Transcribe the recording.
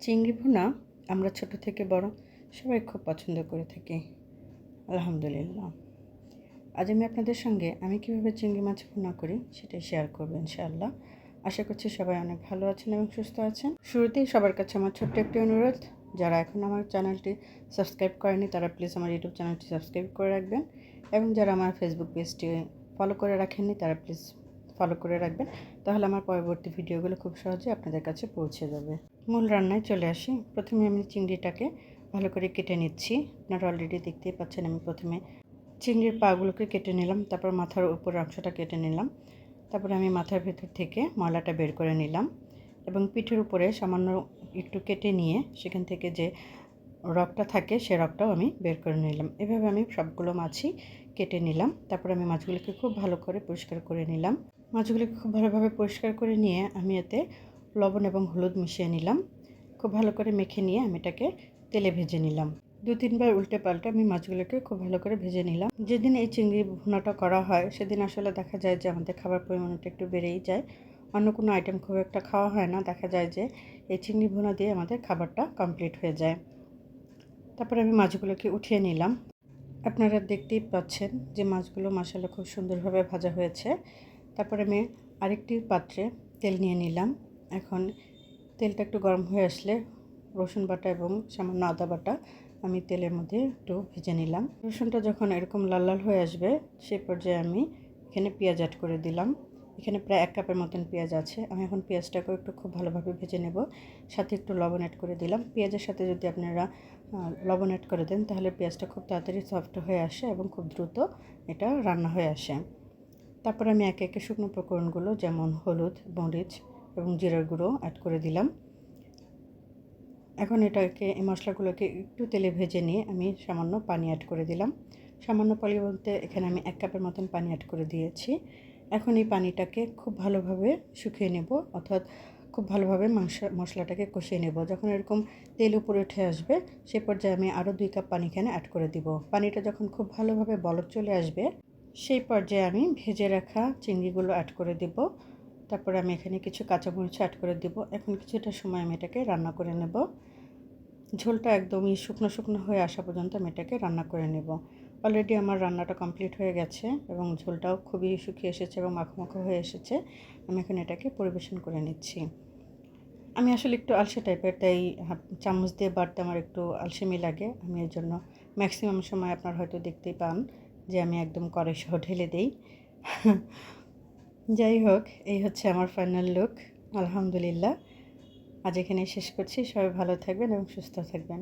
চিংড়ি ভুনা আমরা ছোট থেকে বড় সবাই খুব পছন্দ করে থাকি। আলহামদুলিল্লাহ। আজ আমি আপনাদের সঙ্গে আমি কীভাবে চিংড়ি মাছ ভুনা করি সেটাই শেয়ার করব ইনশাআল্লাহ। আশা করছি সবাই অনেক ভালো আছেন এবং সুস্থ আছেন। শুরুতেই সবার কাছে আমার ছোট্ট একটি অনুরোধ, যারা এখন আমার চ্যানেলটি সাবস্ক্রাইব করেনি তারা প্লিজ আমার ইউটিউব চ্যানেলটি সাবস্ক্রাইব করে রাখবেন, এবং যারা আমার ফেসবুক পেজটি ফলো করে রাখেননি তারা প্লিজ ফলো করে রাখবেন। তাহলে আমার পরবর্তী ভিডিওগুলো খুব সহজে আপনাদের কাছে পৌঁছে যাবে। মূল রান্নায় চলে আসি। প্রথমে আমি চিংড়িটাকে ভালো করে কেটে নিচ্ছি। আপনারা অলরেডি দেখতেই পাচ্ছেন আমি প্রথমে চিংড়ির পাগুলোকে কেটে নিলাম, তারপর মাথার উপরের অংশটা কেটে নিলাম, তারপরে আমি মাথার ভেতর থেকে ময়লাটা বের করে নিলাম এবং পিঠের উপরে সামান্য একটু কেটে নিয়ে সেখান থেকে যে রগটা থাকে সে রগটাও আমি বের করে নিলাম। এভাবে আমি সবগুলো মাছই কেটে নিলাম। তারপর আমি মাছগুলিকে খুব ভালো করে পরিষ্কার করে নিলাম। মাছগুলিকে খুব ভালোভাবে পরিষ্কার করে নিয়ে আমি এতে লবণ এবং হলুদ মিশিয়ে নিলাম। খুব ভালো করে মেখে নিয়ে আমি এটাকে তেলে ভেজে নিলাম। 2-3 বার উল্টে পাল্টে আমি মাছগুলোকে খুব ভালো করে ভেজে নিলাম। যেদিন এই চিংড়ি ভুনাটা করা হয় সেদিন আসলে দেখা যায় যে আমাদের খাবার পরিমাণটা একটু বেড়েই যায়। অন্য কোনো আইটেম খুব একটা খাওয়া হয় না, দেখা যায় যে এই চিংড়ি ভুনা দিয়ে আমাদের খাবারটা কমপ্লিট হয়ে যায়। তারপরে আমি মাছগুলোকে উঠিয়ে নিলাম। আপনারা দেখতেই পাচ্ছেন যে মাছগুলো মাশাআল্লাহ খুব সুন্দরভাবে ভাজা হয়েছে। তারপরে আমি আরেকটি পাত্রে তেল নিয়ে নিলাম। এখন তেলটা একটু গরম হয়ে আসলে রসুন বাটা এবং সামান্য আদা বাটা আমি তেলের মধ্যে একটু ভেজে নিলাম। রসুনটা যখন এরকম লাল লাল হয়ে আসবে সেই পর্যায়ে আমি এখানে পেঁয়াজ অ্যাড করে দিলাম। এখানে প্রায় 1 কাপের মতন পেঁয়াজ আছে। আমি এখন পেঁয়াজটাকেও একটু খুব ভালোভাবে ভেজে নেব। সাথে একটু লবণ অ্যাড করে দিলাম। পেঁয়াজের সাথে যদি আপনারা লবণ অ্যাড করে দেন তাহলে পেঁয়াজটা খুব তাড়াতাড়ি সফট হয়ে আসে এবং খুব দ্রুত এটা রান্না হয়ে আসে। তারপর আমি একে একে শুকনো উপকরণগুলো যেমন হলুদ, মরিচ এবং জিরার গুঁড়ো অ্যাড করে দিলাম। এখন এটাকে এই মশলাগুলোকে একটু তেলে ভেজে নিয়ে আমি সামান্য পানি অ্যাড করে দিলাম। সামান্য পানি বলতে এখানে আমি 1 কাপের মতন পানি অ্যাড করে দিয়েছি। এখন এই পানিটাকে খুব ভালোভাবে শুকিয়ে নেব, অর্থাৎ খুব ভালোভাবে মশলাটাকে কষিয়ে নেব। যখন এরকম তেল উপরে উঠে আসবে সেই পর্যায়ে আমি আরও 2 কাপ পানি এখানে অ্যাড করে দিব। পানিটা যখন খুব ভালোভাবে বলক চলে আসবে সেই পর্যায়ে আমি ভেজে রাখা চিংড়িগুলো অ্যাড করে দেব। তারপরে আমি এখানে কিছু কাঁচামরিচ অ্যাড করে দেব। এখন কিছুটা সময় আমি এটাকে রান্না করে নেব। ঝোলটা একদমই শুকনো শুকনো হয়ে আসা পর্যন্ত আমি এটাকে রান্না করে নেব। অলরেডি আমার রান্নাটা কমপ্লিট হয়ে গেছে এবং ঝোলটাও খুবই শুকিয়ে এসেছে এবং মাখো মাখো হয়ে এসেছে। আমি এখন এটাকে পরিবেশন করে নিচ্ছি। আমি আসলে একটু আলসে টাইপের, তাই চামচ দিয়ে বাটতে আমার একটু আলসেমি লাগে। আমি এর জন্য ম্যাক্সিমাম সময় আপনারা হয়তো দেখতেই পান যে আমি একদম কড়াইসহ ঢেলে দেই। যাই হোক, এই হচ্ছে আমার ফাইনাল লুক। আলহামদুলিল্লাহ। আজ এখানেই শেষ করছি। সবাই ভালো থাকবেন এবং সুস্থ থাকবেন।